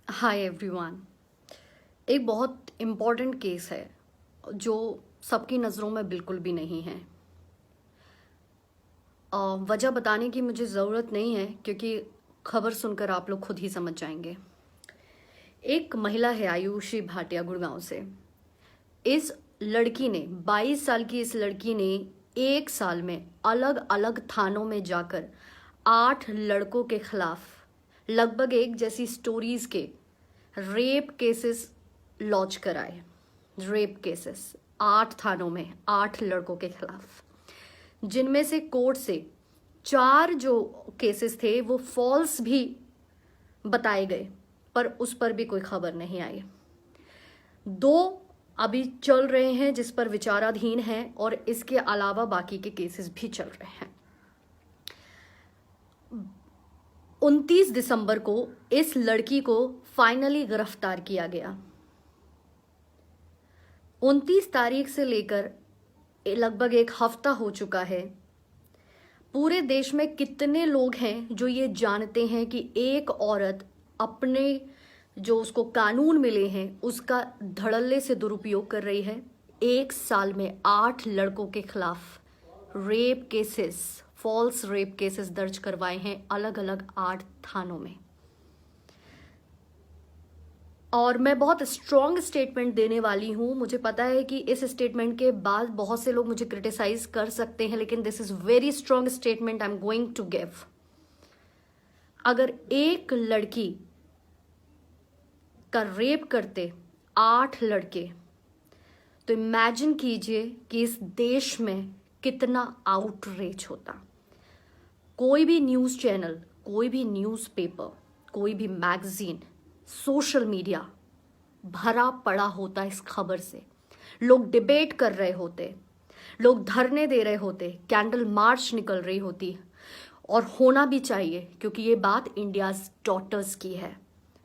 Hi everyone. एक बहुत important case है जो सबकी नज़रों में बिल्कुल भी नहीं है। वजह बताने की मुझे ज़रूरत नहीं है क्योंकि खबर सुनकर आप लोग खुद ही समझ जाएंगे। एक महिला है आयुषी भाटिया गुड़गांव से। इस लड़की ने 22 साल की इस लड़की ने एक साल में अलग अलग थानों में जाकर 8 लड़कों के खिलाफ लगभग एक जैसी स्टोरीज के रेप केसेस लॉन्च कराए। रेप केसेस 8 थानों में 8 लड़कों के खिलाफ, जिनमें से कोर्ट से 4 जो केसेस थे वो फॉल्स भी बताए गए, पर उस पर भी कोई खबर नहीं आई। 2 अभी चल रहे हैं जिस पर विचाराधीन है, और इसके अलावा बाकी के केसेस भी चल रहे हैं। 29 दिसंबर को इस लड़की को फाइनली गिरफ्तार किया गया। 29 तारीख से लेकर लगभग एक हफ्ता हो चुका है। पूरे देश में कितने लोग हैं जो ये जानते हैं कि एक औरत अपने जो उसको कानून मिले हैं उसका धड़ल्ले से दुरुपयोग कर रही है। एक साल में 8 लड़कों के खिलाफ rape cases, false rape cases दर्ज करवाए हैं अलग अलग 8 थानों में। और मैं बहुत स्ट्रॉन्ग स्टेटमेंट देने वाली हूं। मुझे पता है कि इस स्टेटमेंट के बाद बहुत से लोग मुझे क्रिटिसाइज कर सकते हैं, लेकिन this is very strong statement I am going to give. अगर एक लड़की का रेप करते 8 लड़के, तो इमेजिन कीजिए कि इस देश में कितना आउटरीच होता। कोई भी न्यूज़ चैनल, कोई भी न्यूज़पेपर, कोई भी मैगजीन, सोशल मीडिया भरा पड़ा होता इस खबर से। लोग डिबेट कर रहे होते, लोग धरने दे रहे होते, कैंडल मार्च निकल रही होती, और होना भी चाहिए क्योंकि ये बात इंडियाज डॉटर्स की है,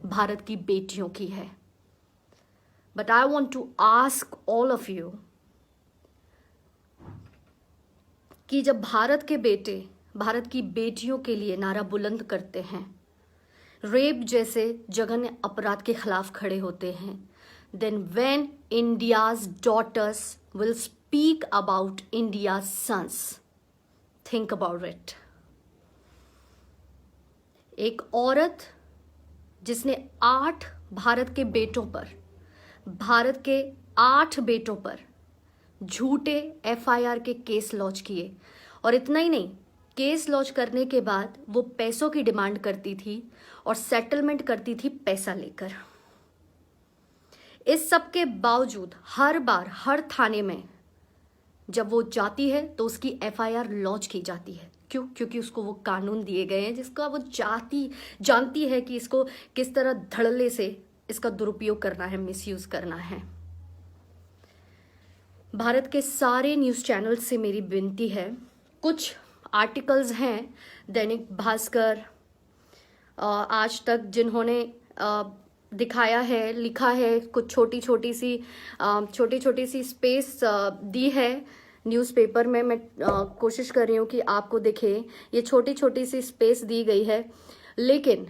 भारत की बेटियों की है। But I want to ask all of you कि जब भारत के बेटे भारत की बेटियों के लिए नारा बुलंद करते हैं, रेप जैसे जघन्य अपराध के खिलाफ खड़े होते हैं, then when India's daughters will speak about India's sons, think about it. एक औरत जिसने 8 भारत के बेटों पर, भारत के 8 बेटों पर झूठे एफआईआर के केस लॉन्च किए, और इतना ही नहीं, केस लॉन्च करने के बाद वो पैसों की डिमांड करती थी और सेटलमेंट करती थी पैसा लेकर। इस सब के बावजूद हर बार हर थाने में जब वो जाती है तो उसकी एफआईआर लॉन्च की जाती है। क्यों? क्योंकि उसको वो कानून दिए गए हैं जिसका वो जानती है कि इसको किस तरह धड़ल्ले से इसका दुरुपयोग करना है, मिसयूज करना है। भारत के सारे न्यूज़ चैनल से मेरी विनती है, कुछ आर्टिकल्स हैं दैनिक भास्कर, आज तक, जिन्होंने दिखाया है, लिखा है, कुछ छोटी छोटी सी स्पेस दी है न्यूज़पेपर में। मैं कोशिश कर रही हूँ कि आपको दिखे, ये छोटी छोटी सी स्पेस दी गई है, लेकिन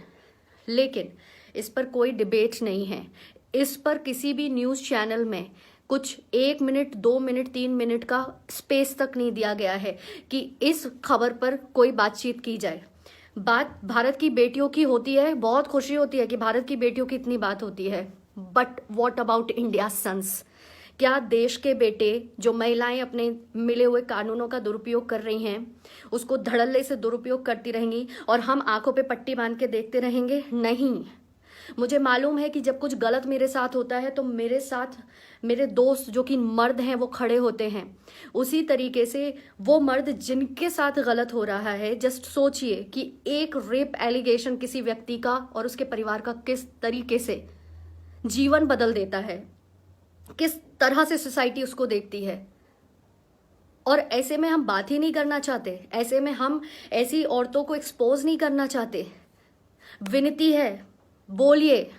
इस पर कोई डिबेट नहीं है। इस पर किसी भी न्यूज़ चैनल में कुछ 1 मिनट, 2 मिनट, 3 मिनट का स्पेस तक नहीं दिया गया है कि इस खबर पर कोई बातचीत की जाए। बात भारत की बेटियों की होती है, बहुत खुशी होती है कि भारत की बेटियों की इतनी बात होती है, but what about India sons? क्या देश के बेटे, जो महिलाएं अपने मिले हुए कानूनों का दुरुपयोग कर रही हैं, उसको धड़ल्ले से दुरुपयोग करती रहेंगी और हम आंखों पे पट्टी बांध के देखते रहेंगे? नहीं। मुझे मालूम है कि जब कुछ गलत मेरे साथ होता है तो मेरे साथ मेरे दोस्त जो कि मर्द हैं वो खड़े होते हैं। उसी तरीके से वो मर्द जिनके साथ गलत हो रहा है, जस्ट सोचिए कि एक रेप एलिगेशन किसी व्यक्ति का और उसके परिवार का किस तरीके से जीवन बदल देता है, किस तरह से सोसाइटी उसको देखती है। और ऐसे में हम बात ही नहीं करना चाहते, ऐसे में हम ऐसी औरतों को एक्सपोज नहीं करना चाहते। विनती है, बोलिए,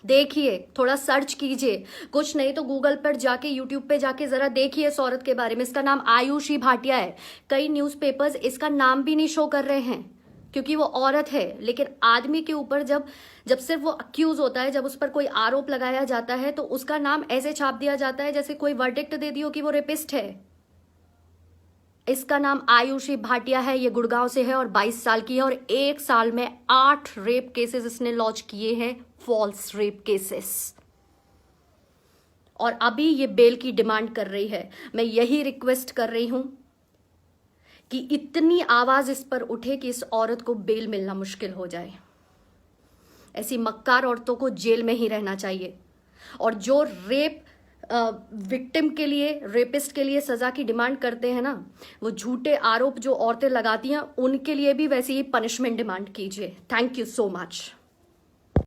देखिए, थोड़ा सर्च कीजिए, कुछ नहीं तो गूगल पर जाके, यूट्यूब पे जाके जरा देखिए इस औरत के बारे में। इसका नाम आयुषी भाटिया है। कई न्यूज़पेपर्स इसका नाम भी नहीं शो कर रहे हैं क्योंकि वो औरत है। लेकिन आदमी के ऊपर जब जब सिर्फ वो अक्यूज होता है, जब उस पर कोई आरोप लगाया जाता है, तो उसका नाम ऐसे छाप दिया जाता है जैसे कोई वर्डिक्ट दे दियो कि वो रेपिस्ट है। इसका नाम आयुषी भाटिया है, ये गुड़गांव से है और 22 साल की है और 1 साल में 8 रेप केसेस इसने लॉन्च किए हैं, फॉल्स रेप केसेस। और अभी ये बेल की डिमांड कर रही है। मैं यही रिक्वेस्ट कर रही हूं कि इतनी आवाज इस पर उठे कि इस औरत को बेल मिलना मुश्किल हो जाए। ऐसी मक्कार औरतों को जेल में ही रहना चाहिए। और जो रेप विक्टिम के लिए, रेपिस्ट के लिए सजा की डिमांड करते हैं ना, वो झूठे आरोप जो औरतें लगाती हैं, उनके लिए भी वैसी ही पनिशमेंट डिमांड कीजिए। Thank you so much.